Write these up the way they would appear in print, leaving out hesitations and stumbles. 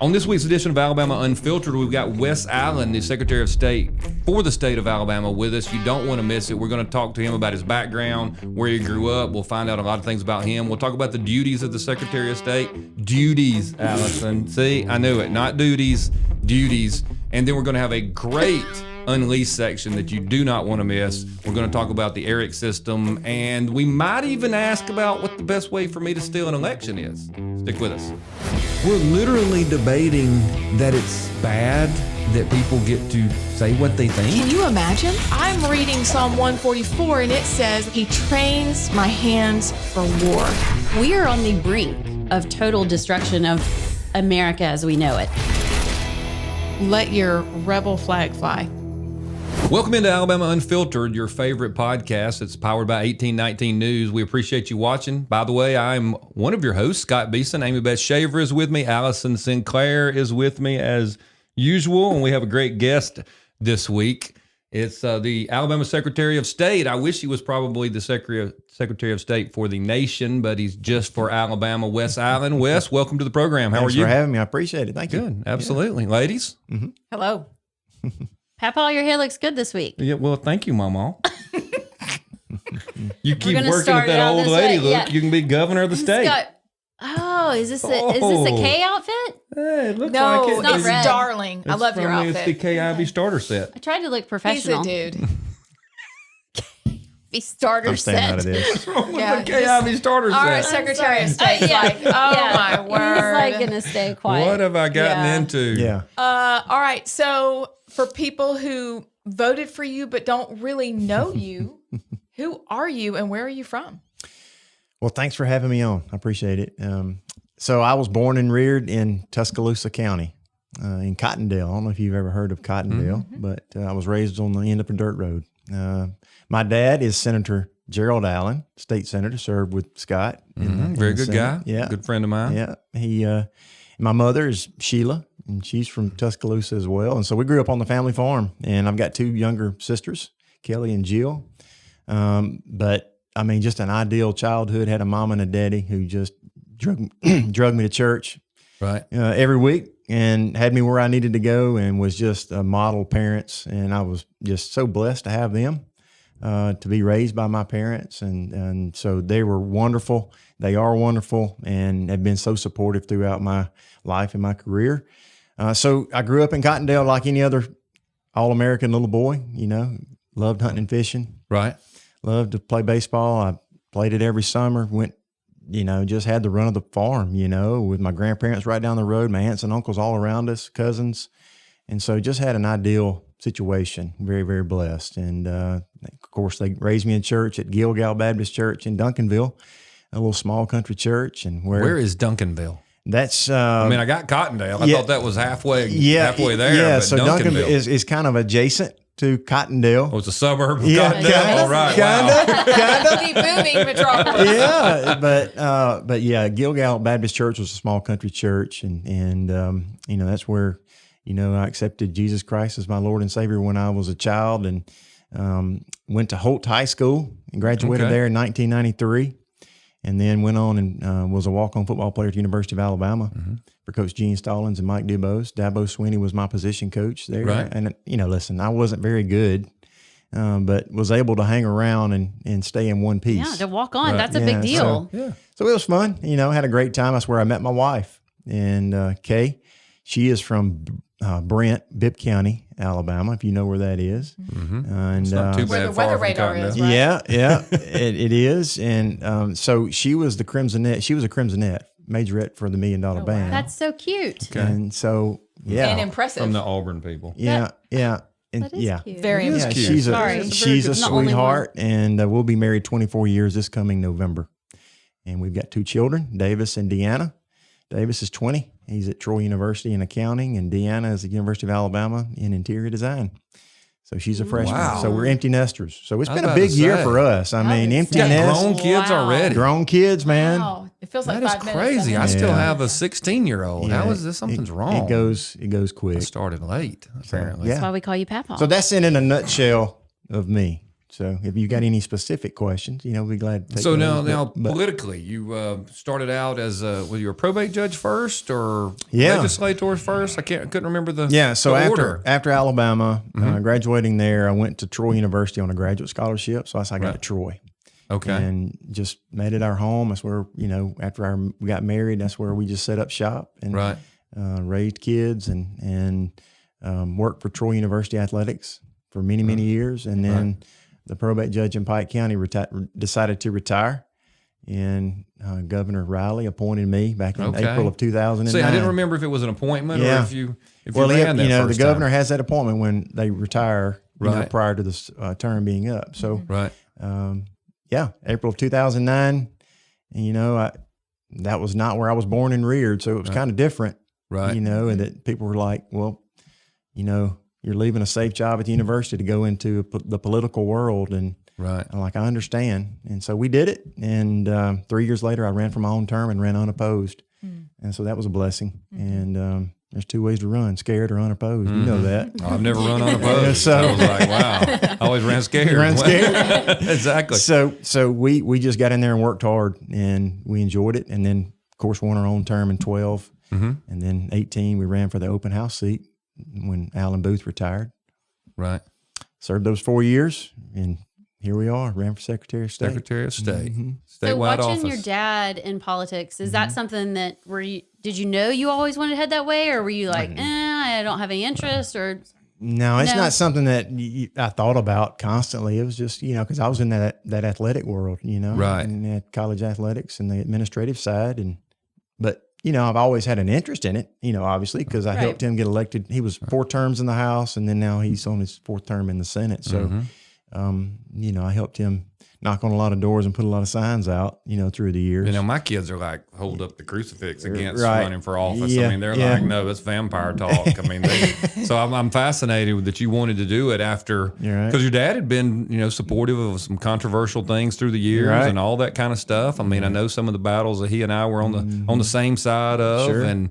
On this week's edition of Alabama Unfiltered, we've got Wes Allen, the Secretary of State for the state of Alabama, with us. You don't want to miss it. We're going to talk to him about his background, where he grew up. We'll find out a lot of things about him. We'll talk about the duties of the Secretary of State. Duties, Allison. See, I knew it. Not duties, duties. And then we're going to have a great Unleashed section that you do not want to miss. We're going to talk about the ERIC system, and we might even ask about what the best way for me to steal an election is. Stick with us. We're literally debating that it's bad that people get to say what they think. Can you imagine? I'm reading Psalm 144 and it says, He trains my hands for war. We are on the brink of total destruction of America as we know it. Let your rebel flag fly. Welcome into Alabama Unfiltered, your favorite podcast. It's powered by 1819 News. We appreciate you watching. By the way, I'm one of your hosts, Scott Beeson. Amy Beth Shaver is with me. Allison Sinclair is with me as usual. And we have a great guest this week. It's the Alabama Secretary of State. I wish he was probably the Secretary of State for the nation, but he's just for Alabama, Wes Allen. Wes, welcome to the program. How are you? Thanks for having me. I appreciate it. Thank you. Good. Absolutely. Yeah. Ladies? Mm-hmm. Hello. Papa, your hair looks good this week. Yeah, well, thank you, Mama. You keep gonna working start with that it out old this lady way, look. yeah. You can be governor of the state. Is this a K outfit? Hey, it looks No, like it. It's not red. darling. I love your It's the outfit. KIV starter set. I tried to look He's professional. a dude. The starter I'm staying out of set. this. What's wrong with Yeah, the KIV starter Our set? Secretary of sorry. State's Yeah. like, oh Yeah. my word. He's like gonna stay quiet. What have I gotten Yeah. into? Yeah. All right. So for people who voted for you but don't really know you, who are you and where are you from? Well, thanks for having me on. I appreciate it. So I was born and reared in Tuscaloosa County, in Cottondale. I don't know if you've ever heard of Cottondale, but I was raised on the end of a dirt road. My dad is Senator Gerald Allen, state senator, served with Scott. In Very the good Senate. guy. Yeah. Good friend of mine. Yeah. My mother is Sheila, and she's from Tuscaloosa as well. And so we grew up on the family farm, and I've got two younger sisters, Kelly and Jill. But I mean, just an ideal childhood. Had a mom and a daddy who just drug me to church Right. every week and had me where I needed to go, and was just model parents. And I was just so blessed to have them, to be raised by my parents. And so they were wonderful. They are wonderful and have been so supportive throughout my life and my career. So I grew up in Cottondale like any other all-American little boy, loved hunting and fishing, Right. loved to play baseball. I played it every summer, went, just had the run of the farm, with my grandparents right down the road, my aunts and uncles all around us, cousins. And so just had an ideal situation, very, very blessed. And of course, they raised me in church at Gilgal Baptist Church in Duncanville, a little small country church. And Where is Duncanville? That's, I mean, I got Cottondale. I thought that was halfway there. Yeah, but so Duncanville is kind of adjacent to Cottondale. Oh, it's a suburb of Yeah, Cottondale. All right. Wow. The booming metropolis. Yeah, but yeah, Gilgal Baptist Church was a small country church, and that's where I accepted Jesus Christ as my Lord and Savior when I was a child, and went to Holt High School and graduated there in 1993, and then went on and was a walk-on football player at the University of Alabama for Coach Gene Stallings and Mike Dubose. Dabo Sweeney was my position coach there, Right. and listen, I wasn't very good. But was able to hang around and stay in one piece. Yeah, to walk on. Right. That's a big deal. So it was fun. Had a great time. That's where I met my wife. And Kay, she is from Brent, Bibb County, Alabama, if you know where that is. And It's not too Where bad the far weather from radar Cottondale. is, right? yeah, it is. And so she was the Crimsonette. She was a Crimsonette majorette for the $1 Million Band. That's so cute. Okay. And so, yeah. And impressive. From the Auburn people. Yeah. And That is cute. Very It is impressive. cute. she's a Sorry. she's a I'm the only sweetheart, and we'll be married 24 years this coming November. And we've got two children, Davis and Deanna. Davis is 20. He's at Troy University in accounting, and Deanna is at the University of Alabama in interior design. So she's a freshman. Wow. So we're empty nesters. So it's I was been a about big to year say. for us. I mean, is- empty You got nest, grown kids Wow. already. grown kids, man. Wow. It feels like That is 5 minutes. crazy. I doesn't it? still Yeah. have a 16-year-old. Yeah, How is this? Something's wrong. It goes quick. I started late, apparently. yeah. That's why we call you Papa. So that's in a nutshell of me. So if you got any specific questions, we'd be glad to take So those. now But politically, you started out as were you a probate judge first or Yeah. legislator first? I couldn't remember the so the after order. after Alabama, graduating there, I went to Troy University on a graduate scholarship. So I got to Troy. Okay. And just made it our home. That's where, after we got married, that's where we just set up shop and Right. Raised kids and worked for Troy University Athletics for many, many years. And then the probate judge in Pike County decided to retire. And Governor Riley appointed me back in Okay. April of 2009. See, I didn't remember if it was an appointment or Yeah. if you Well, ran that the first governor time. has that appointment when they retire, Right. prior to this term being up. So, Right. April of 2009. And, that was not where I was born and reared. So it was kind of different, Right. and that people were like, well, you're leaving a safe job at the university to go into the political world. And Right. I'm like, I understand. And so we did it. And 3 years later, I ran for my own term and ran unopposed. And so that was a blessing. And there's two ways to run: scared or unopposed. You know that. Oh, I've never run unopposed. So- I was like, wow. I always ran scared. Ran scared? Exactly. So we just got in there and worked hard, and we enjoyed it. And then, of course, won our own term in 12. And then 18, we ran for the open house seat when Alan Booth retired. Right. Served those 4 years, and here we are, ran for Secretary of State. Secretary of State. So Statewide watching office. your dad in politics, is that something that did you know you always wanted to head that way, or were you like, I don't have any interest, or No, it's No. not something that I thought about constantly. It was just, because I was in that athletic world, Right. and at college athletics and the administrative side. But I've always had an interest in it, obviously, because I helped him get elected. He was 4 terms in the House, and then now he's on his 4th term in the Senate. So, I helped him knock on a lot of doors and put a lot of signs out, through the years. My kids are like, hold up the crucifix against Right. running for office. Yeah, I mean, they're yeah. like, no, that's vampire talk. I mean, so I'm fascinated that you wanted to do it after, You're right. because your dad had been, supportive of some controversial things through the years Right. and all that kind of stuff. I mean, I know some of the battles that he and I were on the same side of, Sure. and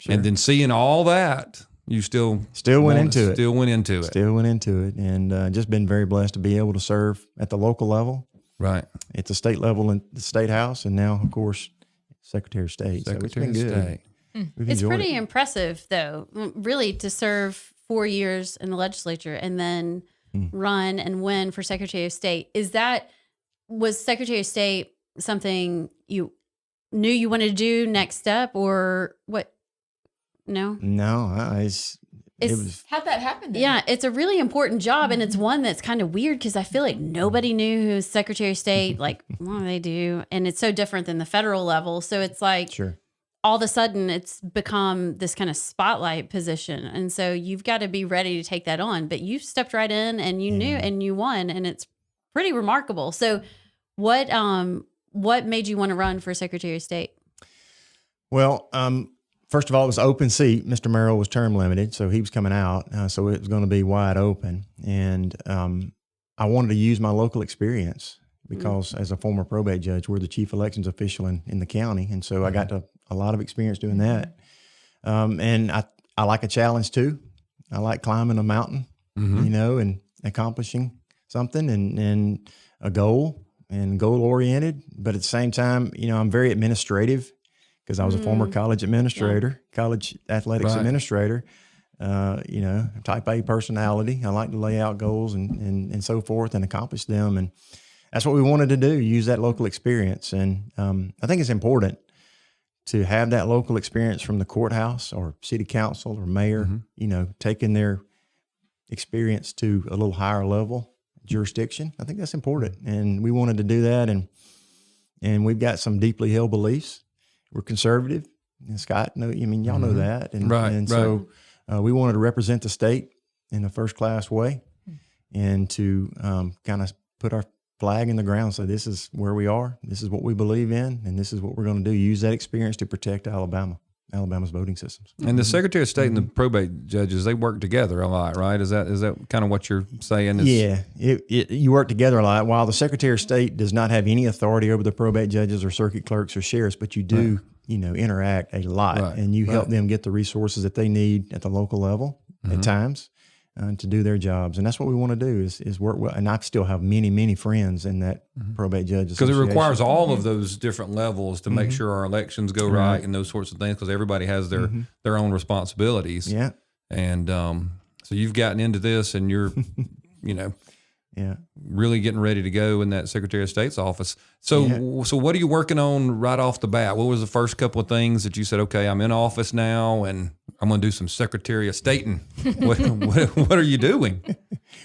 then seeing all that, you still went Still went into it. Still went into it, and just been very blessed to be able to serve at the local level, Right. at the state level in the State House, and now, of course, Secretary of State. Secretary so it's of been good. State. We've it's enjoyed pretty it. impressive, though, really, to serve 4 years in the legislature and then run and win for Secretary of State. Was Secretary of State something you knew you wanted to do next step, or what? No? No, it It's- was. How'd that happen then? Yeah, it's a really important job, and it's one that's kind of weird because I feel like nobody knew who was Secretary of State. Like, what do they do? And it's so different than the federal level. So it's like Sure. all of a sudden it's become this kind of spotlight position. And so you've got to be ready to take that on. But you stepped right in and you knew and you won, and it's pretty remarkable. So what made you want to run for Secretary of State? Well, first of all, it was an open seat. Mr. Merrill was term limited, so he was coming out. So it was going to be wide open. And I wanted to use my local experience because as a former probate judge, we're the chief elections official in the county. And so I got a lot of experience doing that. And I like a challenge too. I like climbing a mountain, and accomplishing something and a goal and goal oriented. But at the same time, I'm very administrative, because I was a former college administrator, college athletics Right. administrator, type A personality. I like to lay out goals and so forth and accomplish them. And that's what we wanted to do, use that local experience. And I think it's important to have that local experience from the courthouse or city council or mayor, taking their experience to a little higher level jurisdiction. I think that's important. And we wanted to do that. And we've got some deeply held beliefs. We're conservative, and Scott. Y'all know that, and Right, And so we wanted to represent the state in a first class way, and to kind of put our flag in the ground. So this is where we are. This is what we believe in, and this is what we're going to do. Use that experience to protect Alabama's voting systems. And the Secretary of State and the probate judges, they work together a lot, right? Is that kind of what you're saying? Yeah, you work together a lot. While the Secretary of State does not have any authority over the probate judges or circuit clerks or sheriffs, but you do, interact a lot, Right, and you help them get the resources that they need at the local level at times. to do their jobs. And that's what we want to do is work well. And I still have many friends in that probate judge Because it association. requires all of those different levels to make sure our elections go right and those sorts of things, because everybody has their own responsibilities. Yeah. And so you've gotten into this and you're, really getting ready to go in that Secretary of State's office. So so what are you working on right off the bat? What was the first couple of things that you said, okay, I'm in office now and I'm going to do some Secretary of Stating? What are you doing?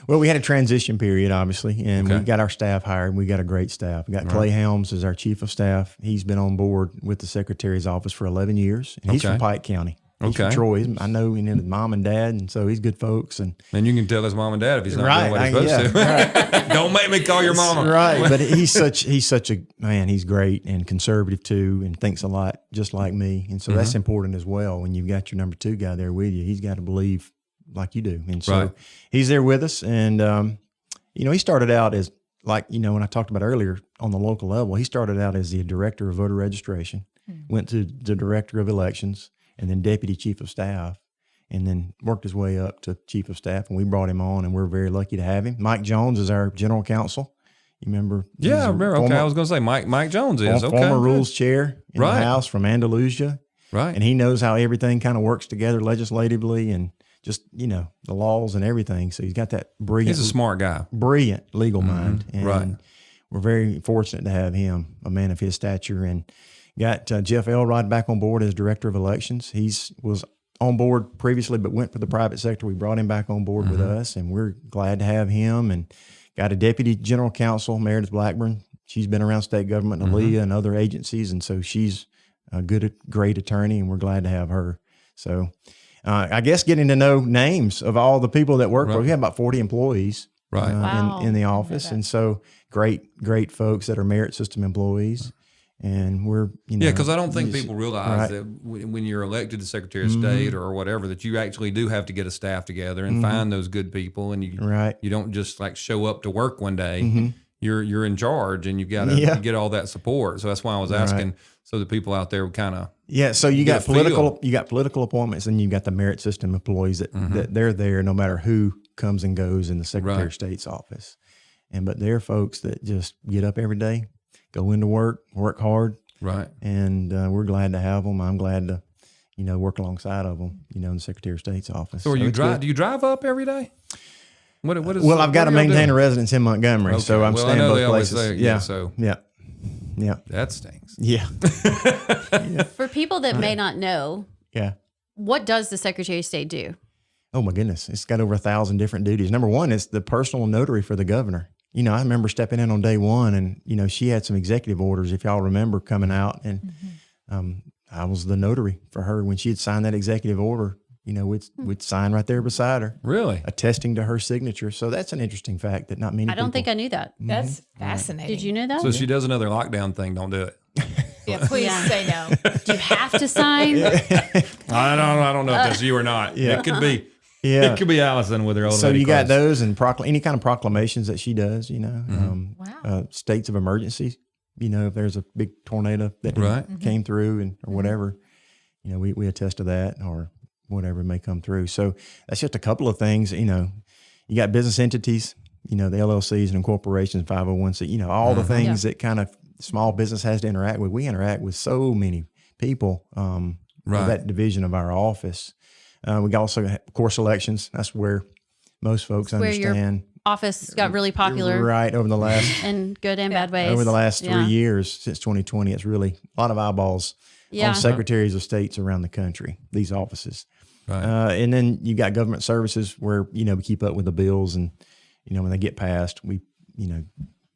Well, we had a transition period, obviously, and we got our staff hired. We got a great staff. We got Clay Helms as our chief of staff. He's been on board with the Secretary's office for 11 years, and he's from Pike County. He's from Troy. I know his mom and dad, and so he's good folks. And you can tell his mom and dad if he's not doing what he's supposed to. Right. Don't make me call your mama. Right, but he's such a man. He's great and conservative too, and thinks a lot just like me. And so that's important as well. When you've got your number 2 guy there with you, he's got to believe like you do. And so he's there with us. And he started out as when I talked about earlier on the local level, he started out as the director of voter registration, went to the director of elections, and then deputy chief of staff, and then worked his way up to chief of staff. And we brought him on, and we're very lucky to have him. Mike Jones is our general counsel. You remember? Yeah, I remember. Okay, I was going to say Mike Jones is. Former rules chair in the House from Andalusia. Right. And he knows how everything kind of works together legislatively and just, the laws and everything. So he's got that brilliant. He's a smart guy. Brilliant legal mind. And we're very fortunate to have him, a man of his stature. And got Jeff Elrod back on board as director of elections. Was on board previously, but went for the private sector. We brought him back on board with us, and we're glad to have him. And got a deputy general counsel, Meredith Blackburn. She's been around state government, ALEA, and other agencies, and so she's a great attorney, and we're glad to have her. So I guess getting to know names of all the people that work for us. We have about 40 employees in the office, and so great folks that are merit system employees. And we're, because I don't think people realize that when you're elected to Secretary of State or whatever, that you actually do have to get a staff together and find those good people. And you don't just show up to work one day. You're in charge, and you've got to get all that support. So that's why I was asking, so the people out there would kind of So you got political appointments, and you got the merit system employees that they're there no matter who comes and goes in the Secretary of State's office. But they're folks that just get up every day, go into work hard. Right. And we're glad to have them. I'm glad to, work alongside of them, in the Secretary of State's office. So do you drive up every day? What is? Well, I've got to maintain a residence in Montgomery, so I'm staying both places. Yeah. That stinks. Yeah. For people that may not know, what does the Secretary of State do? Oh my goodness. It's got over 1,000 different duties. Number one, it's the personal notary for the governor. I remember stepping in on day one, and, she had some executive orders, if y'all remember, coming out. And I was the notary for her. When she had signed that executive order, we'd sign right there beside her. Really? Attesting to her signature. So that's an interesting fact that not many I don't think I knew that. That's fascinating. Did you know that? So she does another lockdown thing, don't do it. Yeah, please say no. Do you have to sign? I don't know if that's you or not. It could be. Yeah. It could be Allison with her old So lady you cross. got those and any kind of proclamations that she does, states of emergency, if there's a big tornado that came through or whatever, we attest to that or whatever may come through. So that's just a couple of things, you got business entities, the LLCs and corporations, 501c, all the things that kind of small business has to interact with. We interact with so many people with that division of our office. We also have, of course, elections. That's where most folks understand. Your office got really popular. Right, over the last... in good and bad ways. Over the last 3 years, since 2020, it's really a lot of eyeballs on secretaries of states around the country, these offices. Right. And then you got government services where, we keep up with the bills and, when they get passed, we,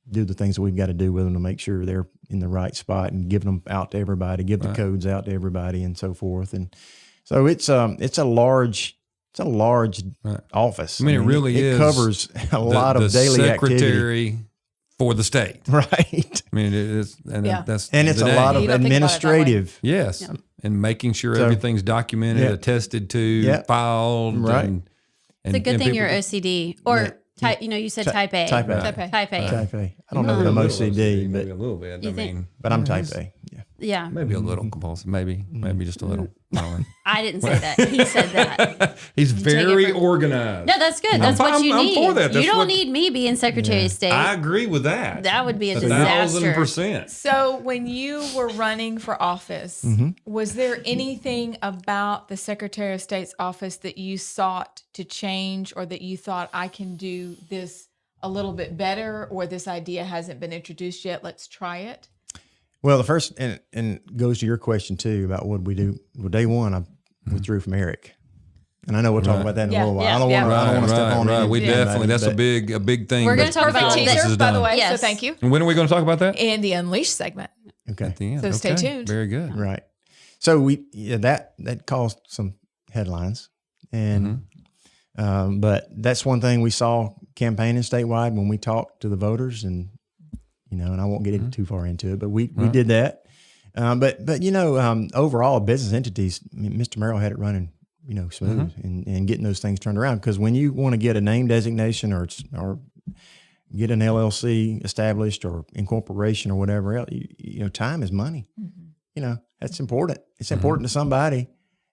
do the things that we've got to do with them to make sure they're in the right spot and give them out to everybody, give the codes out to everybody and so forth. And so it's a large office. I mean, it really is. It covers a lot of daily activity for the state. Right. I mean, it is, and that's it's a lot of administrative. Yes, and making sure everything's documented, attested to, filed. Right. And it's a good thing you're OCD or type. You said type A. Type A. Type A. I don't know if I'm OCD, but maybe a little bit. but I'm type A. Yeah. Yeah. Maybe a little compulsive. Maybe just a little. I don't know. I didn't say that. He said that. He's very from- organized. No, that's good. That's what you I'm need. for that. You That's don't what- need me being Secretary of State. I agree with that. That would be a disaster. 1,000%. So when you were running for office, was there anything about the Secretary of State's office that you sought to change, or that you thought, I can do this a little bit better, or this idea hasn't been introduced yet, let's try it? Well, the first, and goes to your question too about what we do. Well, day one, I withdrew from Eric. And I know we'll talk about that in a little while. I don't want to step on Right. it. We definitely, that's a big thing. We're going to talk Perfect about teaser, this. by the way. Yes. So thank you. And when are we going to talk about that? In the Unleashed segment. Okay. At the end. So stay Okay. tuned. Very good. Right. So that caused some headlines. And, but that's one thing we saw campaigning statewide when we talked to the voters, and, and I won't get too far into it, but we did that. But overall, business entities, Mr. Merrill had it running, smooth and getting those things turned around. Because when you want to get a name designation or get an LLC established or incorporation or whatever else, time is money. That's important. It's important to somebody,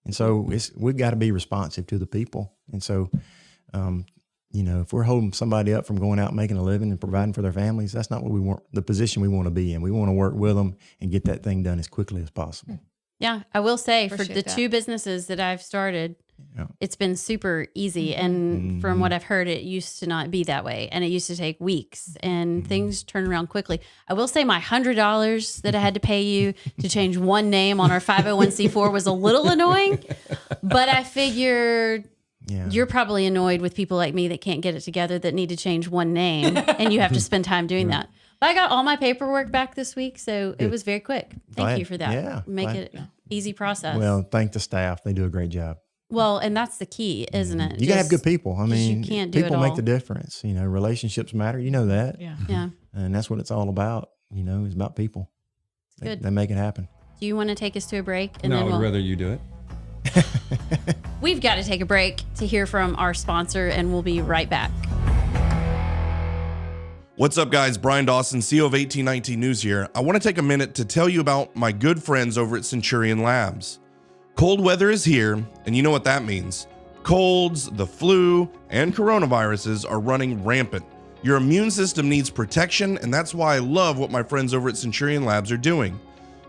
and so we've got to be responsive to the people. And so, if we're holding somebody up from going out and making a living and providing for their families, that's not what we want, the position we want to be in. We want to work with them and get that thing done as quickly as possible. Yeah, I will say for the Appreciate that. 2 businesses that I've started, it's been super easy. And from what I've heard, it used to not be that way. And it used to take weeks, and things turn around quickly. I will say my $100 that I had to pay you to change one name on our 501c4 was a little annoying, but I figured you're probably annoyed with people like me that can't get it together, that need to change one name, and you have to spend time doing that. But I got all my paperwork back this week, so it was very quick. Thank you for that. Yeah, Make it an easy process. Well, thank the staff. They do a great job. Well, and that's the key, isn't it? You got to have good people. I mean, you can't do people it make all. the difference. Relationships matter. You know that. Yeah. Yeah. And that's what it's all about. It's about people. Good. They make it happen. Do you want to take us to a break? And No, I then would rather you do it. We've got to take a break to hear from our sponsor, and we'll be right back. What's up, guys? Brian Dawson, CEO of 1819 News here. I want to take a minute to tell you about my good friends over at Centurion Labs. Cold weather is here, and you know what that means. Colds, the flu, and coronaviruses are running rampant. Your immune system needs protection, and that's why I love what my friends over at Centurion Labs are doing.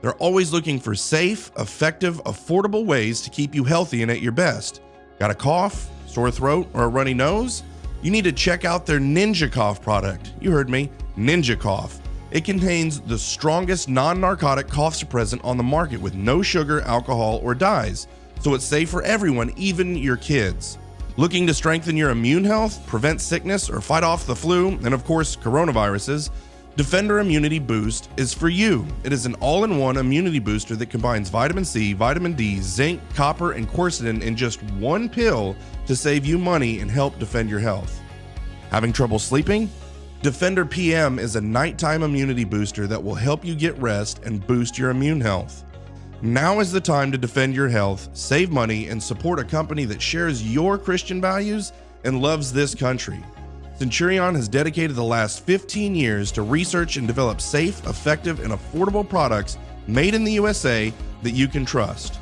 They're always looking for safe, effective, affordable ways to keep you healthy and at your best. Got a cough, sore throat, or a runny nose? You need to check out their Ninja Cough product. You heard me, Ninja Cough. It contains the strongest non-narcotic cough suppressant on the market with no sugar, alcohol, or dyes. So it's safe for everyone, even your kids. Looking to strengthen your immune health, prevent sickness, or fight off the flu, and of course, coronaviruses? Defender Immunity Boost is for you. It is an all-in-one immunity booster that combines vitamin C, vitamin D, zinc, copper, and quercetin in just one pill to save you money and help defend your health. Having trouble sleeping? Defender PM is a nighttime immunity booster that will help you get rest and boost your immune health. Now is the time to defend your health, save money, and support a company that shares your Christian values and loves this country. Centurion has dedicated the last 15 years to research and develop safe, effective, and affordable products made in the USA that you can trust.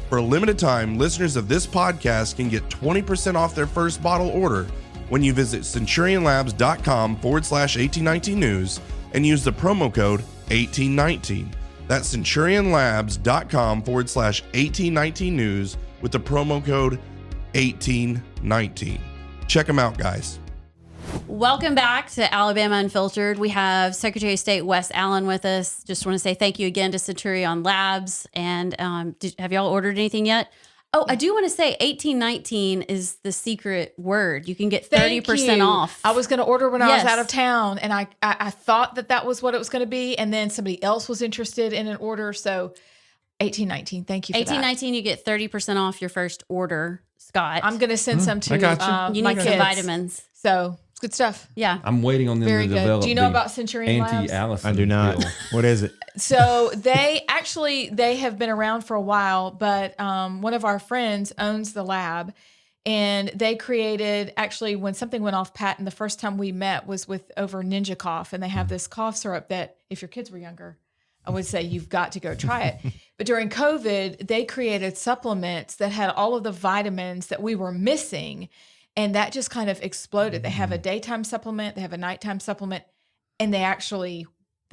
For a limited time, listeners of this podcast can get 20% off their first bottle order when you visit centurionlabs.com/1819news and use the promo code 1819. That's centurionlabs.com/1819news with the promo code 1819. Check them out, guys. Welcome back to Alabama Unfiltered. We have Secretary of State Wes Allen with us. Just want to say thank you again to Centurion Labs. And have y'all ordered anything yet? Oh, I do want to say 1819 is the secret word. You can get 30% off. I was going to order when I was Yes. out of town, and I thought that was what it was going to be, and then somebody else was interested in an order. So 1819, thank you for 1819, you get 30% off your first order, Scott. that. I'm going to send some to I got you. you my need kids. some vitamins. So it's good stuff. Yeah. I'm waiting on them Very to good. develop. Do you know the about Centurion Labs? anti-Allison I do not. pill. What is it? So they have been around for a while, but one of our friends owns the lab, and they created, actually when something went off patent, the first time we met was with over Ninja Cough, and they have this cough syrup that if your kids were younger, I would say you've got to go try it. But during COVID, they created supplements that had all of the vitamins that we were missing. And that just kind of exploded. They have a daytime supplement, they have a nighttime supplement, and they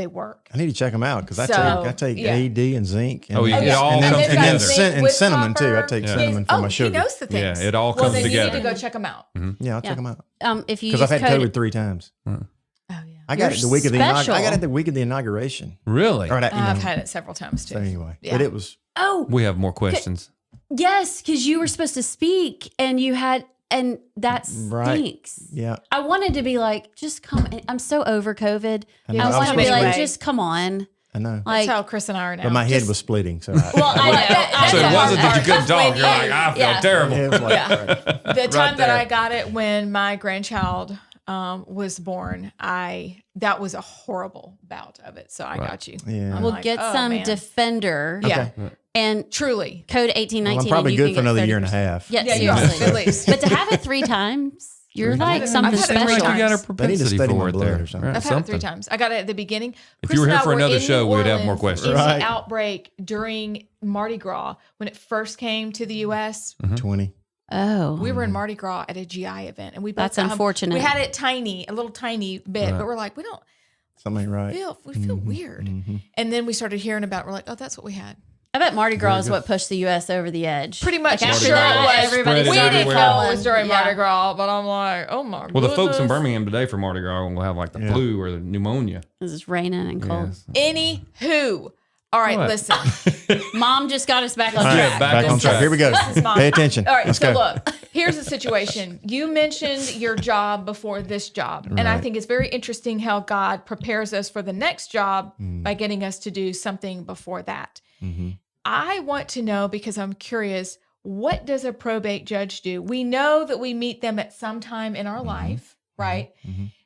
work. I need to check them out because I take yeah. AD and zinc. And, Oh, yeah, Oh, it yeah. all And comes they've got together. zinc and with cinnamon too. I copper. take Yeah. cinnamon for my sugar. He knows the things. Yeah, it all well, comes then together. you need to go check them out. Yeah, I'll check them out If you because use I've had code, COVID 3 times. Oh, yeah. I got You're it the week of the special. I got it the week of the inauguration. Really? Or that, I've had it several times too. So anyway, Yeah. but it was oh We have more questions. yes, because you were supposed to speak and you had, and that Right. stinks. yeah. I wanted to be like, just come. I'm so over COVID. I know. I I was want to be supposed like, to- just come on. I know. That's Like, how Chris and I are now. But my head Just- was splitting. So well, I know. That's So the it hard wasn't that you part. couldn't talk. You're like, I feel Yeah. terrible. it was like, Yeah. The time that there. I got it when my grandchild was born, that was a horrible bout of it. So I got you. Yeah. I'm we'll like, get oh, some man. Defender Yeah, and truly. code well, 1819. I'm probably and you good can for get another year and a 30%. half. Yeah, Yeah, you are, seriously. at least. But to have it 3 times, you're like I've something had it 3 special. times. You got a They need to propensity study my for it blood there. or something. Right, I've had it 3 times. I got it at the beginning. If Chris you were and here I for another in show, New we'd have more Orleans questions. in Right. the outbreak during Mardi Gras when it first came to the U.S. 20. Oh, We were in Mardi Gras at a GI event, and we both That's got home. unfortunate. We had it tiny, a little tiny bit, but we're like, we Something ain't right. feel weird. And then we started hearing about it. We're like, oh, that's what we had. I bet Mardi Gras is what pushed the U.S. over the edge. Pretty much, Like, I'm after sure that, it was. everybody Spread it We didn't everywhere. know it was during Yeah. Mardi Gras, but I'm like, oh my god. Well, the folks in Birmingham today for Mardi Gras will have like the flu or the pneumonia. This is raining and cold. Yes. Anywho, all right, What? listen. Mom just got us back on All right, track. back back on on track. track. Here we go. This is mom. Pay attention. All right, Let's so go. look, here's the situation. You mentioned your job before this job, and I Right. think it's very interesting how God prepares us for the next job by getting us to do something before that. I want to know, because I'm curious, what does a probate judge do? We know that we meet them at some time in our life, right?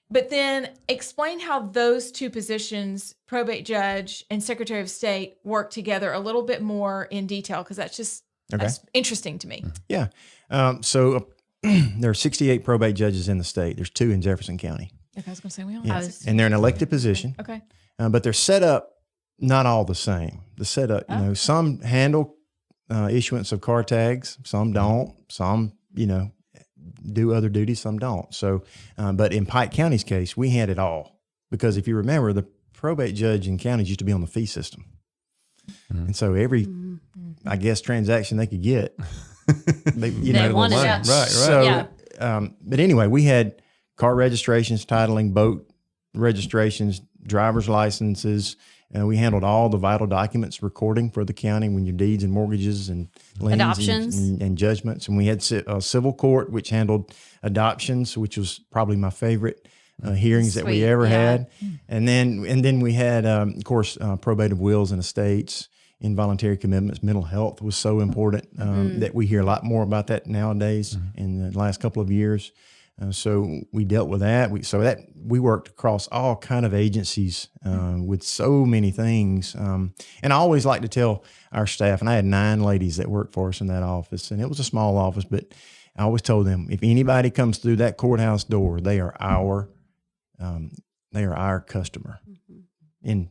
But then explain how those two positions, probate judge and secretary of state, work together a little bit more in detail, because that's interesting to me. Yeah. So there are 68 probate judges in the state. There's 2 in Jefferson County. Okay, I was going to say we all Yeah. have this. And they're an elected position, Okay. but they're set up not all the same. The setup, some handle issuance of car tags, some don't, some, do other duties, some don't. So, but in Pike County's case, we had it all because if you remember, the probate judge in counties used to be on the fee system. And so every, I guess, transaction they could get, they wanted Right, it. right. So, Yeah. but anyway, we had car registrations, titling, boat registrations, driver's licenses. We handled all the vital documents recording for the county when your deeds and mortgages and liens Adoptions. and judgments. And we had a civil court, which handled adoptions, which was probably my favorite hearings that we Sweet, ever yeah. had. And then we had, of course, probative wills and estates, involuntary commitments. Mental health was so important that we hear a lot more about that nowadays in the last couple of years. So we dealt with that. We worked across all kind of agencies with so many things. And I always like to tell our staff, and I had 9 ladies that worked for us in that office, and it was a small office, but I always told them, if anybody comes through that courthouse door, they are our customer. And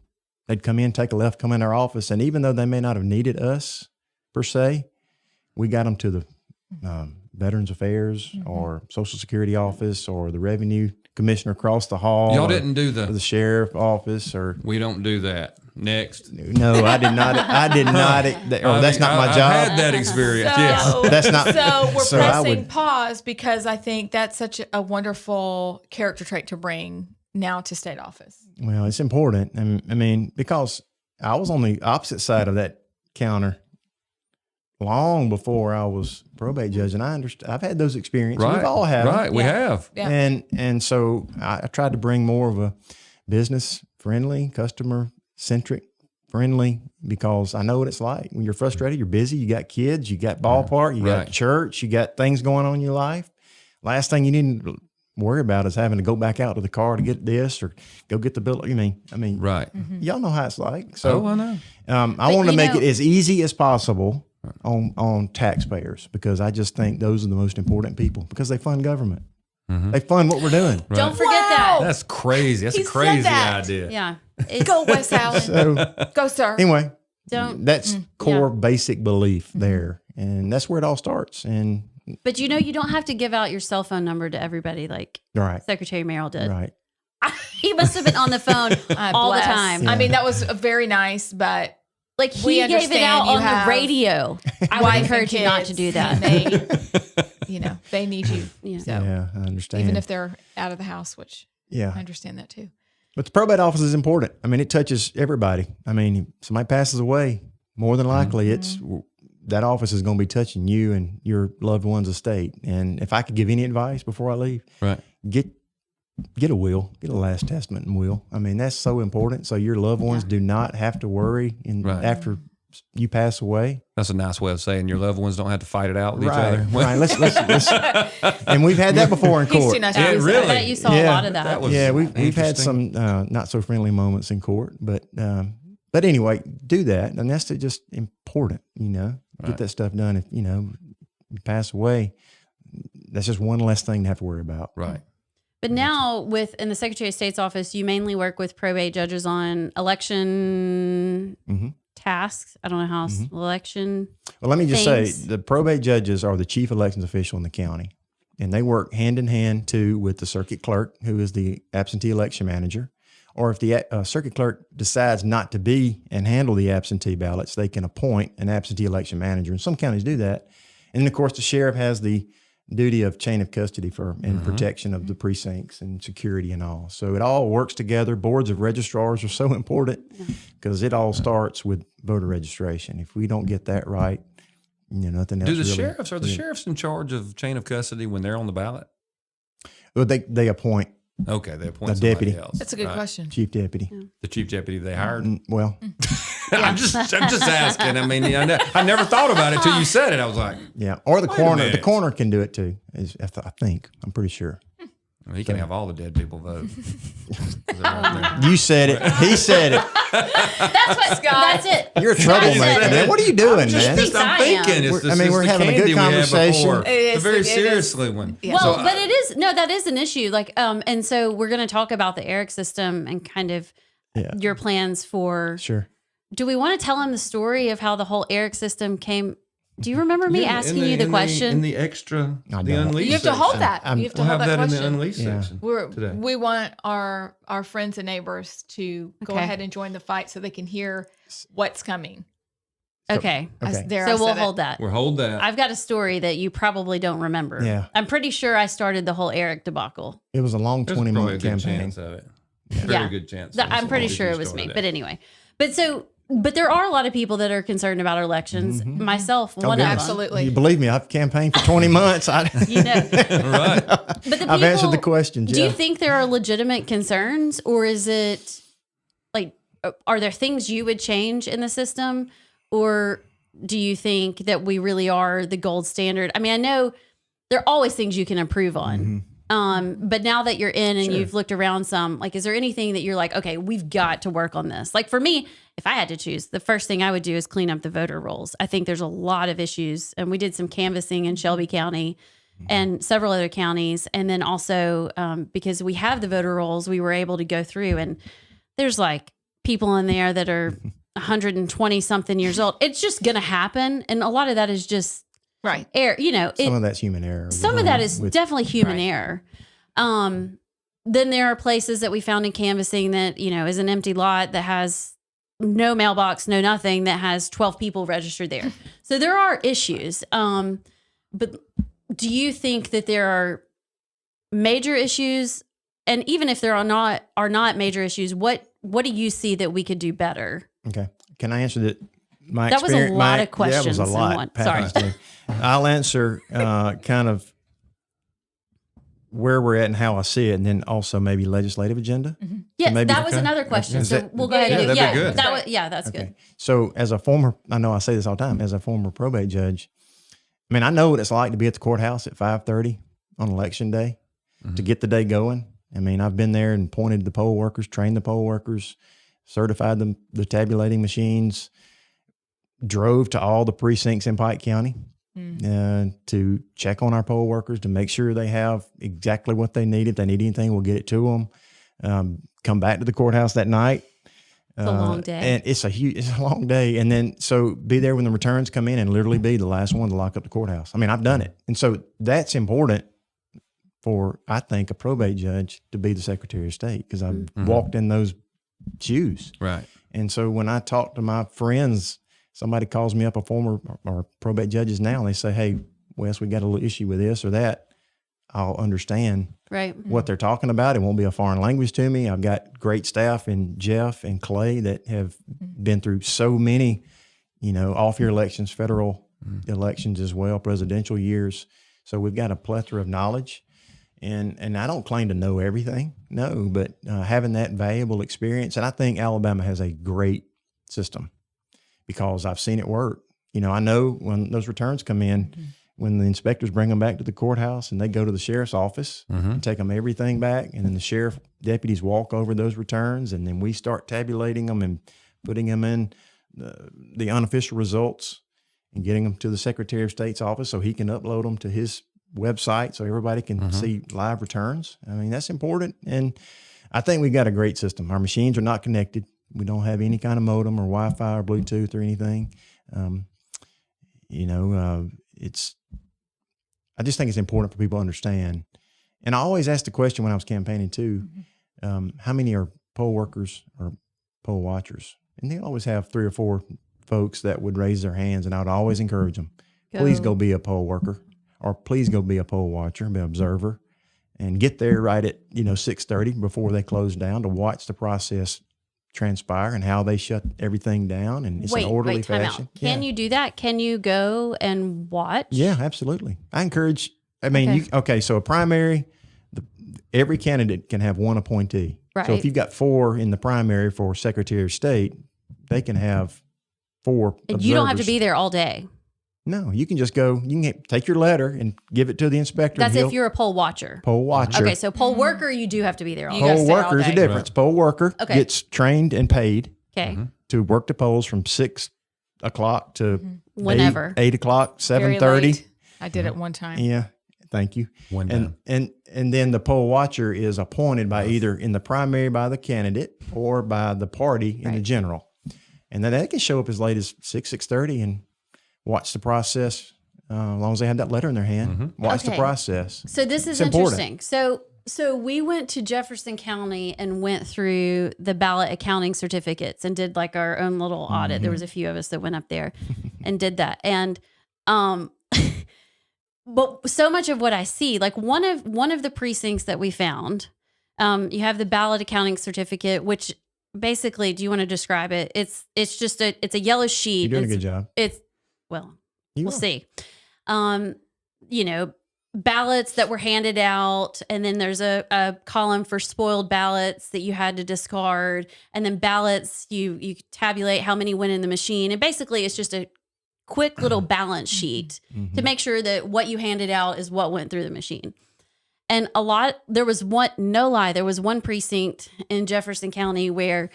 they'd come in, take a left, come in our office, and even though they may not have needed us per se, we got them to the Veterans Affairs or Social Security office or the Revenue Commissioner across the hall. Y'all or didn't do the the. sheriff office or We don't do that. Next. no, I did not. I did not. That's not my I've job. had that experience. So, Yes. That's not. So we're So I pressing would- pause because I think that's such a wonderful character trait to bring now to state office. Well, it's important. I mean, because I was on the opposite side of that counter long before I was probate judge, and I understand. I've had those experiences. Right. We've all had them. Right. We have. Yeah. And so I tried to bring more of a business friendly, customer centric friendly, because I know what it's like when you're frustrated, you're busy, you got kids, you got ballpark, you Right. got church, you got things going on in your life. Last thing you need to worry about is having to go back out to the car to get this or go get the bill. I mean, Right. y'all know how it's like. So Oh, I know. I want to you make know- it as easy as possible on taxpayers, because I just think those are the most important people, because they fund government. They fund what we're doing. Don't forget that. That's crazy. That's He a said crazy that. idea. Yeah. Go, Wes Allen. So Go, sir. anyway, Don't. that's core yeah. basic belief there. And that's where it all starts. And But you know, you don't have to give out your cell phone number to everybody like right, Secretary Merrill did. right. He must have been on the phone all the Bless. time. I mean, that was very nice, but Like We he gave it understand out you on the have radio. I would wife and encourage you not to kids, do that. and they need you. Yeah. So Yeah, I understand. even if they're out of the house, which I yeah. understand that too. But the probate office is important. I mean, it touches everybody. I mean, if somebody passes away, more than likely it's that office is going to be touching you and your loved one's estate. And if I could give any advice before I leave, Right. get a will, get a last testament and will. I mean, that's so important. So your loved ones do not have to worry Right. after you pass away. That's a nice way of saying your loved ones don't have to fight it out with each Right, other. right. Let's and we've had that before in He's court. too nice. Yeah, to use that. really? I bet you saw a Yeah. lot of that. That was Yeah, we've had interesting. some not so friendly moments in court, but anyway, do that, and that's just important. Get that stuff done. If you pass away, that's just one less thing to have to worry about. Right. But now, in the Secretary of State's office, you mainly work with probate judges on election tasks. I don't know how election. Well, let me just say, things. the probate judges are the chief elections official in the county, and they work hand in hand too with the circuit clerk, who is the absentee election manager. Or if the circuit clerk decides not to be and handle the absentee ballots, they can appoint an absentee election manager. And some counties do that. And then, of course, the sheriff has the duty of chain of custody and protection of the precincts and security and all. So it all works together. Boards of registrars are so important because it all starts with voter registration. If we don't get that right, nothing else. Are the really, sheriffs in charge of chain of custody when they're on the ballot? Well, they appoint Okay, they appoint A somebody deputy. else. That's a good Right. question. chief deputy. The chief deputy they hired. Well, I'm just asking. I mean, I never thought about it till you said it. I was like, yeah, or the Wait a coroner. The minute. coroner can do it too. I think. I'm pretty sure. well, he can have all the dead people vote. They're right You said it. He said it. That's what Scott. That's it. You're a Scott troublemaker, said it. man. What are you doing, there. man? Just, I'm I am. thinking. It's, I mean, we're having a good conversation. A It is- very it is. seriously one. Yeah. Well, So, but that is an issue. Like, and so we're going to talk about the ERIC system and kind of your plans for. Sure. Do we want to tell him the story of how the whole ERIC system came? Do you remember me Yeah, asking in you the in question? in the extra, I the don't. unleashed You have to hold section. that. I'm- You have to We'll hold have that that in the question. unleashed Yeah. section today. We want our friends and neighbors to go Okay. ahead and join the fight so they can hear what's coming. Okay. Okay. There, I So we'll said it. hold that. We'll hold that. I've got a story that you probably don't remember. Yeah. I'm pretty sure I started the whole ERIC debacle. It was a long There's probably 20-month a good campaign. chance of it. Very Yeah. good chance. I'm pretty sure it was me. But anyway, but there are a lot of people that are concerned about our elections. Myself, one of them. Absolutely. You believe me, I've campaigned for 20 months. You know, All right. but the people, I've answered the questions. Do Yeah. you think there are legitimate concerns, or is it like, are there things you would change in the system, or do you think that we really are the gold standard? I mean, I know there are always things you can improve on. But now that you're in and you've looked around some, like, is there anything that you're like, okay, we've got to work on this? Like for me, if I had to choose, the first thing I would do is clean up the voter rolls. I think there's a lot of issues, and we did some canvassing in Shelby County and several other counties. And then also because we have the voter rolls, we were able to go through, and there's like people in there that are 120 something years old. It's just going to happen. And a lot of that is just Right. error, Some of that's human error. some of that is with- definitely human Right. error. Then there are places that we found in canvassing that, is an empty lot that has no mailbox, no nothing, that has 12 people registered there. So there are issues. But do you think that there are major issues? And even if there are not major issues, what do you see that we could do better? Okay. Can I answer that? My That was a experience- lot my- of questions That was a in lot. one. packaged Sorry. in. I'll answer kind of where we're at and how I see it, and then also maybe legislative agenda. Yes, maybe- that was okay. another question. Is So that- we'll go ahead and do that'd be good. That's Okay. good. So as a former, I know I say this all the time, as a former probate judge, I mean, I know what it's like to be at the courthouse at 5:30 on election day to get the day going. I mean, I've been there and pointed the poll workers, trained the poll workers, certified the tabulating machines, drove to all the precincts in Pike County to check on our poll workers, to make sure they have exactly what they need. If they need anything, we'll get it to them. Come back to the courthouse that night, It's a long day. And it's a long day. And then, so be there when the returns come in and literally be the last one to lock up the courthouse. I mean, I've done it. And so that's important for, I think, a probate judge to be the Secretary of State, because I've walked in those shoes. Right. And so when I talk to my friends, somebody calls me up, a former or probate judges now, and they say, hey, Wes, we got a little issue with this or that. I'll understand what they're talking about. It won't be a foreign language to me. I've got great staff in Jeff and Clay that have been through so many, off-year elections, federal elections as well, presidential years. So we've got a plethora of knowledge. And I don't claim to know everything, no, but having that valuable experience. And I think Alabama has a great system because I've seen it work. I know when those returns come in, when the inspectors bring them back to the courthouse and they go to the sheriff's office and take them everything back, and then the sheriff deputies walk over those returns, and then we start tabulating them and putting them in the unofficial results and getting them to the Secretary of State's office so he can upload them to his website so everybody can see live returns. I mean, that's important. And I think we got a great system. Our machines are not connected. We don't have any kind of modem or Wi-Fi or Bluetooth or anything. I just think it's important for people to understand. And I always ask the question when I was campaigning too, how many are poll workers or poll watchers? And they always have 3 or 4 folks that would raise their hands, and I would always encourage them, please go be a poll worker, or please go be a poll watcher, be an observer, and get there right at 6:30 before they close down to watch the process transpire and how they shut everything down, and it's an orderly time fashion. Out. Can you do that? Can you go and watch? Yeah, absolutely. I encourage. I mean, so a primary, every candidate can have one appointee. Right. So if you've got 4 in the primary for Secretary of State, they can have 4 observers. You don't have to be there all day. No, you can just go. You can take your letter and give it to the inspector. That's if you're a poll watcher. Poll watcher. Okay, so poll worker, you do have to be there all day. Poll worker is a difference. Poll worker gets trained and paid to work the polls from 6 o'clock to whenever 8 o'clock, 7:30. I did it one time. Yeah, thank you. One and then the poll watcher is appointed by either in the primary by the candidate or by the party in the general, and then they can show up as late as 6:30 and watch the process, as long as they have that letter in their hand. Watch the process. So this is interesting. So we went to Jefferson County and went through the ballot accounting certificates and did like our own little audit. There was a few of us that went up there and did that. And but so much of what I see, like one of the precincts that we found, you have the ballot accounting certificate, which basically, do you want to describe it? It's just it's a yellow sheet. You're doing a good job. We'll see. Ballots that were handed out, and then there's a column for spoiled ballots that you had to discard, and then ballots you tabulate how many went in the machine, and basically it's just a quick little balance sheet to make sure that what you handed out is what went through the machine. And there was one precinct in Jefferson County where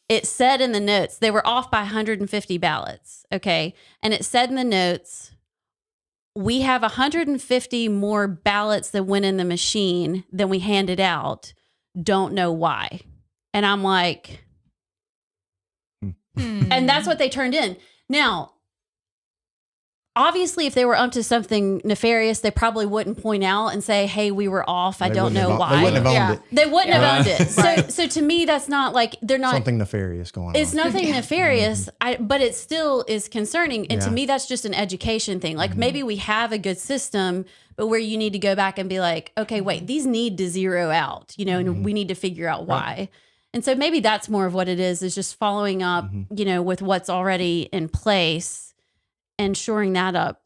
it said in the notes, they were off by 150 ballots, okay? And it said in the notes, we have 150 more ballots that went in the machine than we handed out. Don't know why. And I'm like, and that's what they turned in. Now, obviously, if they were up to something nefarious, they probably wouldn't point out and say, hey, we were off. I don't know why. They wouldn't have owned it. They wouldn't have owned it. So to me, that's not like, they're not. Something nefarious going on. It's nothing nefarious, but it still is concerning. And to me, that's just an education thing. Like maybe we have a good system, but where you need to go back and be like, okay, wait, these need to zero out, and we need to figure out why. Right. And so maybe that's more of what it is just following up, with what's already in place and shoring that up.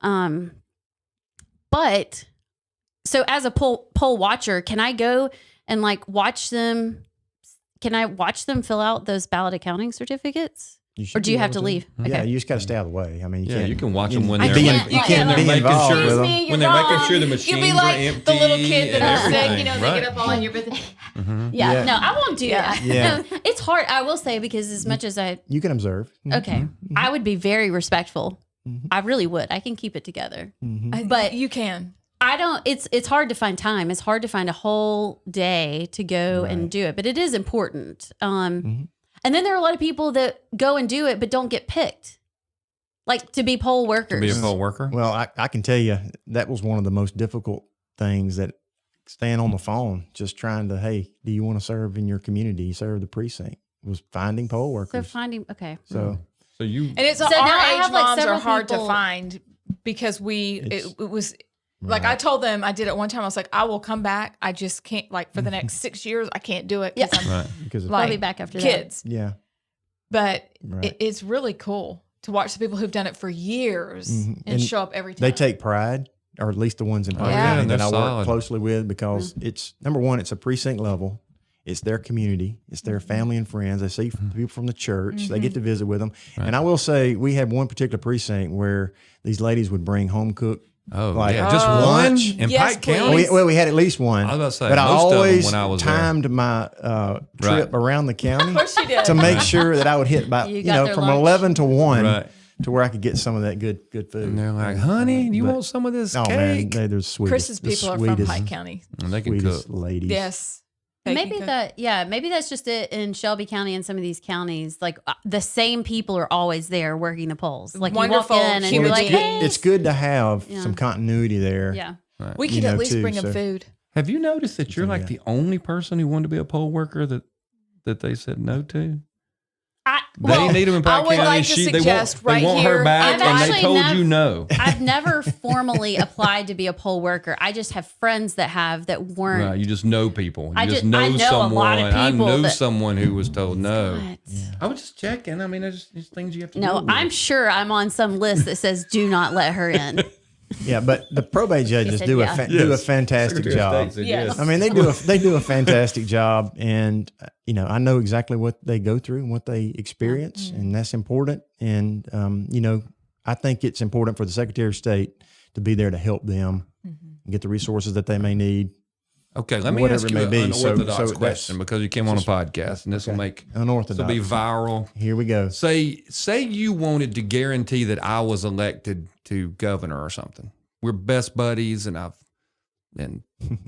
But so as a poll watcher, can I go and like watch them? Can I watch them fill out those ballot accounting certificates? Or do you have to leave? Yeah, Okay. you just got to stay out of the way. I mean, You can watch them when you they're can't be involved with them. when they're making sure the machines You'll be like are empty. the little kid that and are sick, everything. they get up all on your birthday. Yeah, no, I won't do that. Yeah. No, it's hard, I will say, because as much as You can observe. okay, I would be very respectful. I really would. I can keep it together. But You can. I don't, it's hard to find time. It's hard to find a whole day to go and do it, but it is important. And then there are a lot of people that go and do it but don't get picked, like to be poll workers. To be a poll worker. Well, I can tell you that was one of the most difficult things, that staying on the phone, just trying to, hey, do you want to serve in your community? Serve the precinct, was finding poll workers. So finding, okay. So So you And it's So our now I age have, like, moms are several hard people- to find because It's- it was like I told them I did it one time. I was like, I will come back. I just can't, like, for the next 6 years, I can't do it. Yeah. I'm right. because like I'll be back after that. kids. yeah, But right. it's really cool to watch the people who've done it for years Mhm. and And show up every time. they take pride, or at least the ones in Pike yeah, County they're that I solid. work closely with, because it's number one, it's a precinct level. It's their community. It's their family and friends. They see people from the church. They get to visit with them. And I will say, we had one particular precinct where these ladies would bring home cooked. Oh, Like, yeah. Just Oh, one lunch? in yes, Pike please. County. We had at least one. I was about to say, but I most of them always when I was there. timed my trip around the county Of course you did. to make sure that I would hit about, You got their from lunch. 11 to 1 Right. to where I could get some of that good food. And they're like, honey, you But- want some of this Oh man, cake? they're the sweetest. Chris's the people are from sweetest, Pike County. And they can sweetest cook. ladies. Yes. They can Maybe cook. maybe that's just it in Shelby County and some of these counties. Like the same people are always there working the polls. Like Wonderful you walk in and human you're like, beings. hey, It's good to have Yeah. some continuity there. yeah. We You could at know, least too, bring them so- food. Have you noticed that you're like yeah. the only person who wanted to be a poll worker that they said no to? They need them in Pike I would County. like to they suggest want, right they want here her back, I've and they actually told nev- you no. I've never formally applied to be a poll worker. I just have friends that have that weren't. Right, you just know people. You I just just- know I know a someone. lot of I people knew that- someone who was told no. What? I was just checking. I mean, there's things you have to No, deal with. I'm sure I'm on some list that says do not let her in. Yeah, but the probate judges said do yeah. do a fantastic Secretary of job. State said Yes. I mean, they do a fantastic job, and I know exactly what they go through and what they experience, and that's important. And I think it's important for the Secretary of State to be there to help them and get the resources that they may need. Okay, let me Whatever ask it you may an be. So unorthodox that's- question because you came on a podcast, and this will make this will Unorthodox. be viral. Here we go. Say you wanted to guarantee that I was elected to governor or something. We're best buddies, and I've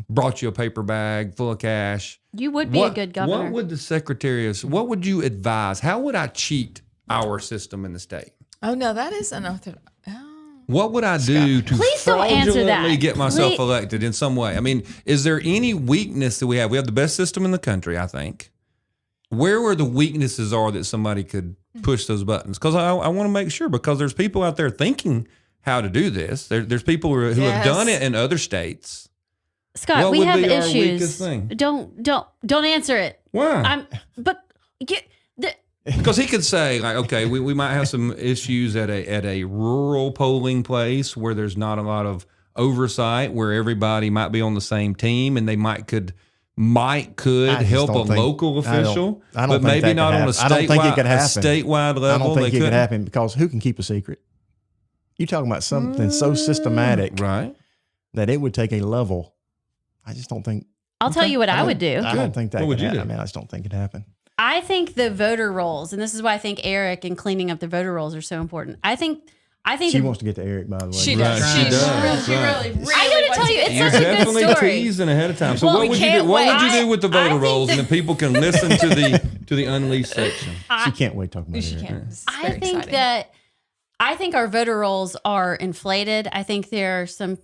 brought you a paper bag full of cash. You would be a good governor. What would the secretary of? What would you advise? How would I cheat our system in the state? Oh, no, that is unorthodox. Oh. What would I do to Please don't answer that. fraudulently get myself Please- elected in some way? I mean, is there any weakness that we have? We have the best system in the country, I think. Where are the weaknesses are that somebody could push those buttons? Because I want to make sure, because there's people out there thinking how to do this. There's people who have Yes. done it in other states. Scott, What we would have be our issues. weakest thing? Don't answer it. Why? Because he could say, like, okay, we might have some issues at a rural polling place where there's not a lot of oversight, where everybody might be on the same team, and they could I just help a don't think- local official, I don't but think maybe that not could on a happen. I don't think it could happen. statewide level. I don't think they it could couldn't. happen, because who can keep a secret? You're talking about something so systematic Right. that it would take a level. I just don't think. I'll tell you what I would do. I don't think that What would could you happen. do? I mean, I just don't think it happened. I think the voter rolls, and this is why I think Eric and cleaning up the voter rolls are so important. I think She wants to get to Eric, by the way. She Right, does. she She does. really, Right. really, really I gotta wants tell you, to get it's You're such a good definitely story. teasing ahead of time. So Well, what we would you do? can't What would wait. you do with the I voter think rolls, that- and the people can listen to the unleashed section? She can't wait to talk about She Eric. can. It's I very think exciting. I think our voter rolls are inflated. I think there are some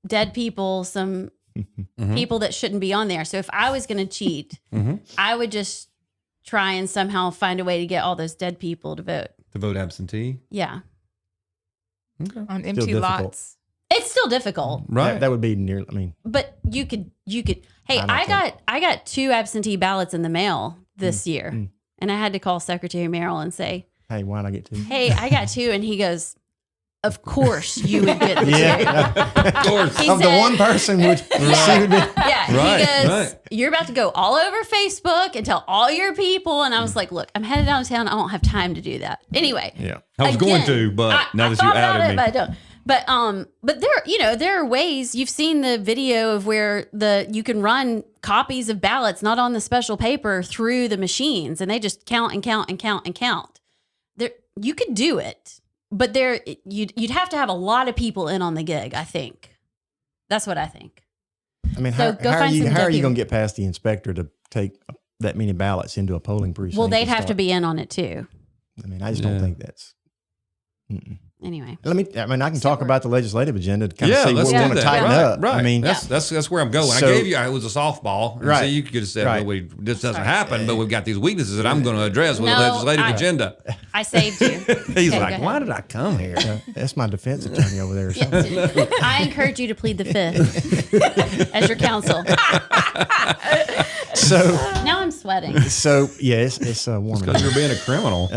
dead people, some Mhm. people that shouldn't be on there. So if I was going to cheat, Mhm. I would just try and somehow find a way to get all those dead people to vote. To vote absentee. Yeah. Okay. On empty difficult. lots. It's still difficult, Right. That would be near. I mean, but you could hey, I don't I got 2 absentee ballots in the mail this year. mm. And I had to call Secretary Merrill and say, hey, why'd I get to? "Hey, I got 2." And he goes, "Of course you would get the 2." Yeah. Of course. He Of the said- one person, which she would be. Yeah, Right, he goes, right. "You're about to go all over Facebook and tell all your people." And I was like, "Look, I'm headed out of town. I don't have time to do that." Anyway, Yeah. I was going again, to, but now I that you thought about outed it, me. but I don't. But there are ways. You've seen the video of where you can run copies of ballots not on the special paper through the machines, and they just count and count and count and count. There, you could do it, but you'd have to have a lot of people in on the gig. I think that's what I think. I mean, So how, go how are find you? some How dead are you people. going to get past the inspector to take that many ballots into a polling precinct. Well, they'd and have to start- be in on it too. I mean, I just don't think that's. Anyway, I can talk about the legislative agenda to kind of Yeah, see what let's we do want to that. tighten Right, up. right. I mean, that's where I'm going. So- I gave you, it was a softball. And Right. so you could have said, Right. well, this doesn't happen, but we've got these weaknesses that I'm going to address with No, a legislative I- agenda. I saved you. He's Okay, like, go why ahead. did I come here? that's my defense attorney over there or something. I encourage you to plead the fifth as your counsel. So, Now I'm sweating. it's warm. Because you're being a criminal.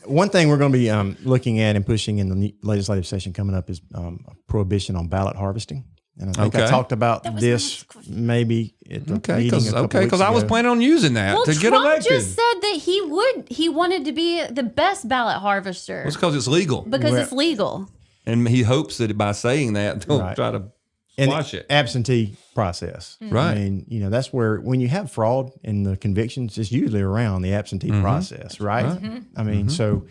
One thing we're going to be looking at and pushing in the legislative session coming up is a prohibition on ballot harvesting. And I think I Okay. talked about this maybe at the meeting a couple weeks because I was ago. planning on using that Well, to get Trump elected. just said that he wanted to be the best ballot harvester It's because it's legal. because it's legal. And he hopes that by saying that, they'll Right. try to And squash it. absentee process. Right. I mean, that's where when you have fraud in the convictions, it's usually around the absentee process, right? I mean, so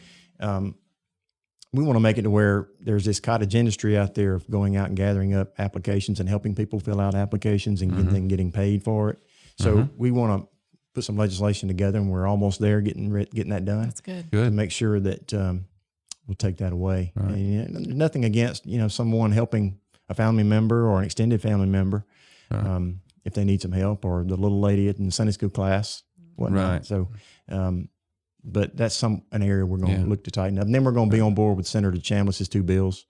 we want to make it to where there's this cottage industry out there of going out and gathering up applications and helping people fill out applications and then getting paid for it. So we want to put some legislation together, and we're almost there getting that done. That's good. To make sure that we'll take that away. Right. And nothing against someone helping a family member or an extended family member if they need some help, or the little lady in the Sunday school class, whatnot. Right. So, but that's an area we're going to look to tighten up. And then we're going to be on board with Senator Chambliss's 2 bills,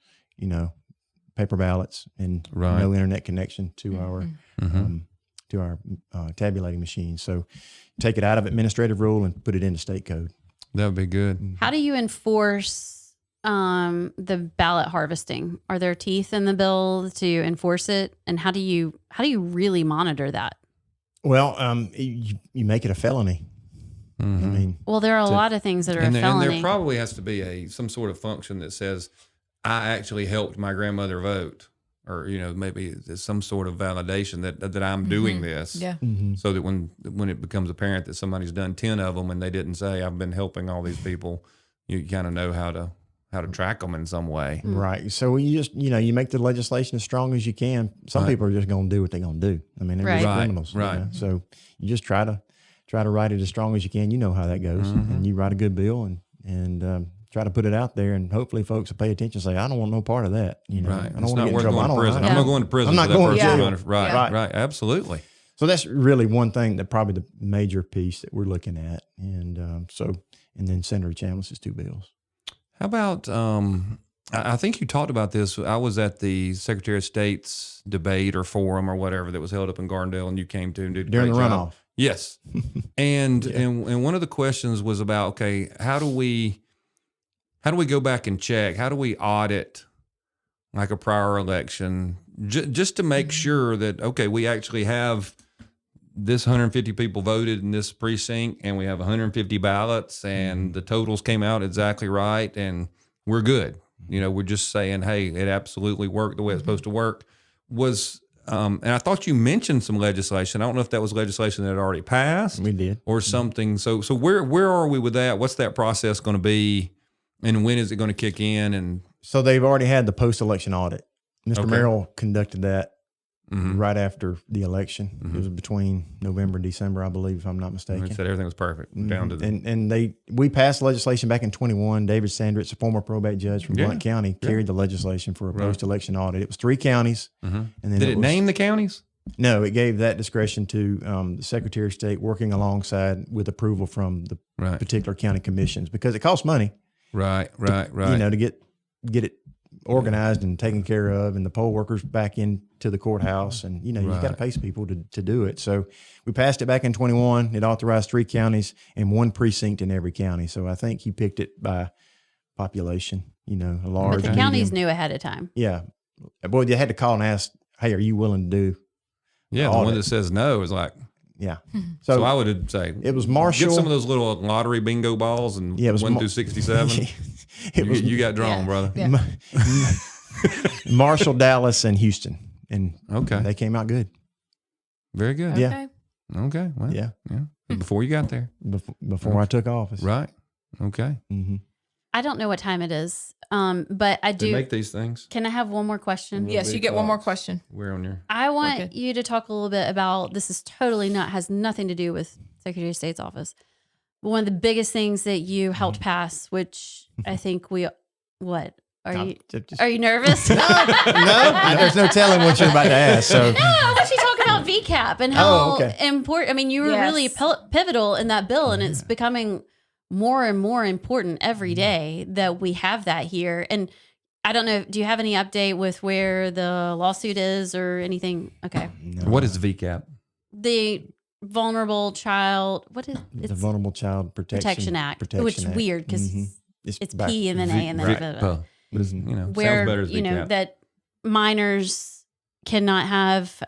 paper ballots and no internet connection to our tabulating machine. So take it out of administrative rule and put it into state code. That would be good. How do you enforce the ballot harvesting? Are there teeth in the bill to enforce it? And how do you really monitor that? Well, you make it a felony. I mean, Well, there are a lot of things that are And a there, and felony. there probably has to be some sort of function that says, I actually helped my grandmother vote. Or, maybe there's some sort of validation that I'm doing this. Yeah. So that when it becomes apparent that somebody's done 10 of them and they didn't say, I've been helping all these people, you kind of know how to track them in some way. right. So you just, you make the legislation as strong as you can. Some people are just going to do what they're going to do. I mean, they're just Right. criminals. Right. So you just try to write it as strong as you can. You know how that goes. And you write a good bill and try to put it out there, and hopefully folks will pay attention and say, I don't want no part of that. Right. I don't It's want to not get in worth trouble. going to prison. I I'm don't- not going to prison. I'm not for that going to person jail. running- Right, Right. right. Absolutely. So that's really one thing that probably the major piece that we're looking at. And and then Senator Chambliss's 2 bills. How about, I think you talked about this. I was at the Secretary of State's debate or forum or whatever that was held up in Gardendale, and you came to and did a During great the job. runoff. Yes. And one of the questions was about, okay, how do we go back and check? How do we audit like a prior election just to make sure that, okay, we actually have this 150 people voted in this precinct and we have 150 ballots and the totals came out exactly right and we're good. We're just saying, hey, it absolutely worked the way it's supposed to work. And I thought you mentioned some legislation. I don't know if that was legislation that had already passed. We did. Or something. So where are we with that? What's that process going to be? And when is it going to kick in? And So they've already had the post-election audit. Mr. Okay. Merrill conducted that right after the election. It was between November and December, I believe, if I'm not mistaken. said everything was perfect down to the And we passed legislation back in 21. David Sandritz, a former probate judge from Blount County, carried the legislation for a post-election audit. It was 3 counties. And then Did it was- name the counties? No, it gave that discretion to the Secretary of State working alongside with approval from the Right. particular county commissions because it costs money. Right. To get it organized and taken care of, and the poll workers back into the courthouse, and you got to pay people to do it. So we passed it back in 21. It authorized 3 counties and 1 precinct in every county. So I think he picked it by population. A large. But the medium. counties knew ahead of time. Yeah, boy, they had to call and ask, "Hey, are you willing to do?" Yeah, the one audit? that says no is like, Yeah. so I would say it was Marshall. get some of those little lottery bingo balls and Yeah, it was 1 through 67. It was You got drawn, brother. Yeah. Marshall, Dallas, and Houston, and Okay. they came out good. Very good. Yeah. Okay. Okay. Well, Yeah, Before you got there. before I took office. Right. Okay. Mm-hmm. I don't know what time it is, but I They do. make these things. Can I have one more question? Yes, you get one more question. We're on your. I want good. you to talk a little bit about this. Is totally not has nothing to do with Secretary of State's office. But one of the biggest things that you helped pass, which I think what are you nervous? No, there's no telling what you're about to ask. So No, I want you to talk about VCAP and how okay. important. I mean, you were really Yes. pivotal in that bill, and it's becoming more and more important every day that we have that here. And I don't know, do you have any update with where the lawsuit is or anything? Okay. What is VCAP? The Vulnerable Child, the Vulnerable Child Protection Act, Protection which is Act. weird because Mhm. it's back- P and then A and then VCPA. But it's, sounds where better as VCAP. that minors cannot have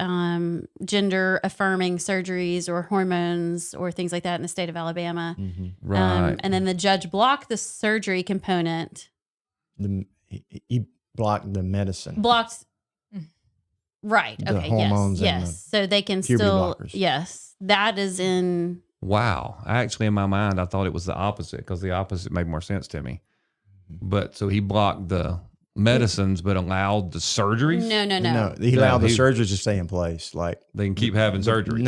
gender affirming surgeries or hormones or things like that in the state of Alabama. Right. And then the judge blocked the surgery component. He blocked the medicine. Blocked. Right. The Okay. hormones Yes. and Yes. So they can puberty still. blockers. Yes. That is in. Wow. Actually, in my mind, I thought it was the opposite because the opposite made more sense to me. But so he blocked the medicines, but allowed the surgeries. No. He allowed the he- surgeries to stay in place. Like They can keep having surgeries.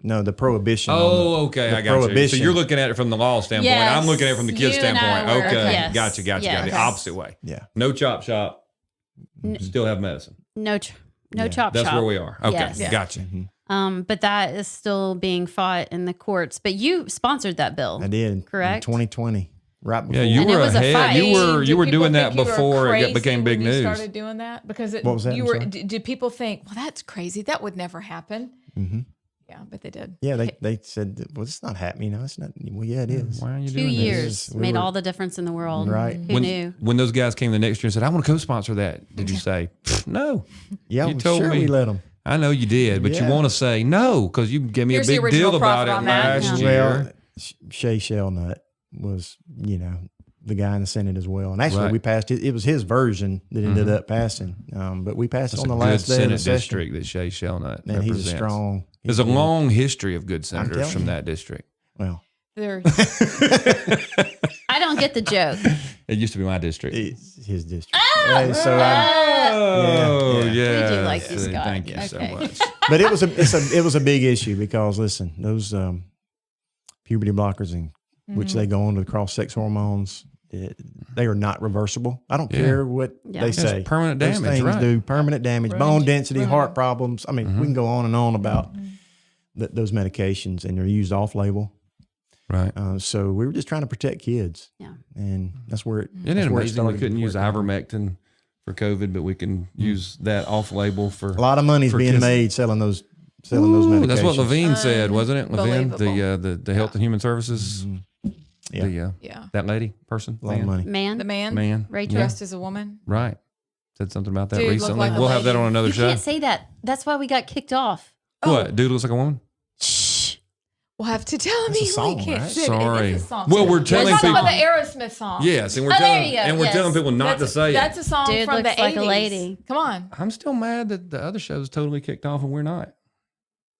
no, the prohibition. Oh, okay. the I got you. So prohibition. you're looking at it from the law standpoint. Yes. I'm looking at it from the kid's You and I standpoint. were. Okay. Yes. Gotcha. Yes. The opposite way. Yeah. No chop shop. Still have medicine. No chop That's shop. where we are. Okay. Yes. Yeah. Gotcha. But that is still being fought in the courts. But you sponsored that bill. I did. Correct? In 2020, right before. Yeah, you And it were was a ahead. fight. You were Did people doing that think you were before it crazy became big when you news. started doing that because What was that? you I'm were. sorry. Did people think, well, that's crazy? That would never happen. Mm-hmm. Yeah, but they did. Yeah, they said, well, it's not happening. No, it's not. Well, yeah, it is. Why are you 2 doing this? years We made were- all the difference in the world. Right. Who knew? When those guys came the next year and said, I want to co-sponsor that, did you say, no? Yeah, You well, told sure me. we let them. I know you did, but you Yeah. want to say no because you gave me Here's a the big original deal about profit it on that. last Yeah. year. Well, Shay Shellnut was, the guy in the Senate as well. And actually, Right. we passed it. It was his version that ended up passing. But we passed It's it a on the good last day of the Senate session. district that Shay Shellnut Man, represents. he's a strong. There's a long history of good senators telling from you. that district. Well, There. I don't get the joke. It used to be my district. it's his district. So I, Oh, Yeah. yeah. We do like you, Scott. Thank you so Okay. much. but it was a big issue because listen, those puberty blockers and which they go on to cross-sex hormones, they are not reversible. I don't Yeah. care what Yeah. they It's say. permanent Those damage, things right. do permanent damage, bone density, heart problems. I mean, we can go on and on about those medications, and they're used off-label. Right. So we were just trying to protect kids. Yeah. And that's where it. Isn't that's it where amazing we started couldn't to use work. ivermectin for COVID, but we can use that off-label for A lot of money's for being kids. made selling those medications. That's what Levine said, wasn't it? Levine, Unbelievable. the Health and Human Services, Yeah. Yeah. that lady, person, A lot of money. Man, The man, man, Rachel. yeah, dressed as a woman. right. Said something about that Dude looked recently. like a We'll have that lady. on another You show. can't say that. That's why we got kicked off. What? Dude looks like a woman. Shh. We'll have to tell me a song, we can't right? say it. Sorry. It's a song. Well, we're We're telling talking people. about the Aerosmith song. Yes, and we're Oh, there telling you go. and we're Yes. telling people not to say That's it. a song Dude from the looks 80s. like a lady. Come on. I'm still mad that the other show's totally kicked off and we're not.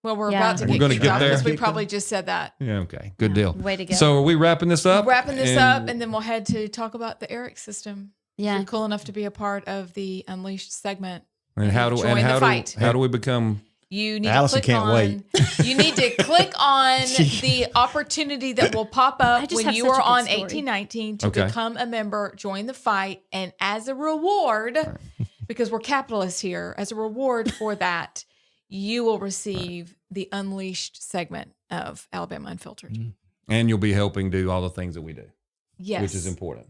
Well, we're Yeah. about to We're get gonna kicked get off there. because we probably just said that. Yeah, okay, good Yeah. deal. Way to go. So are we wrapping this up? Wrapping this up, and then we'll head to talk about the Eric system. If Yeah. you're cool enough to be a part of the Unleashed segment. and how do Join the fight. how do we become? You need Allison to click can't on. wait. You need to click on the opportunity that will pop I up just when have you such a are good on story. 1819 to Okay. become a member, join the fight, and as a reward, because we're capitalists here, as a reward for that, you will receive the Unleashed segment of Alabama Unfiltered. And you'll be helping do all the things that we do, Yes, which is important.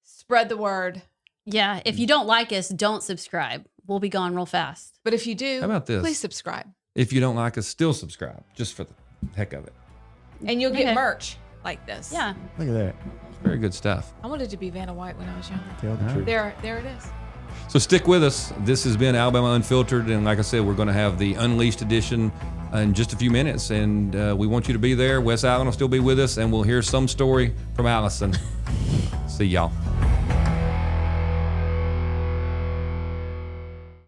Spread the word. Yeah. If you don't like us, don't subscribe. We'll be gone real fast. But if you do, How about this? please subscribe. If you don't like us, still subscribe, just for the heck of it. And you'll get Okay. merch like this. Yeah. Look at that. It's very good stuff. I wanted to be Vanna White when I was young. Tell the truth. There it is. So stick with us. This has been Alabama Unfiltered, and like I said, we're going to have the Unleashed edition in just a few minutes, and we want you to be there. Wes Allen will still be with us, and we'll hear some story from Allison. See y'all.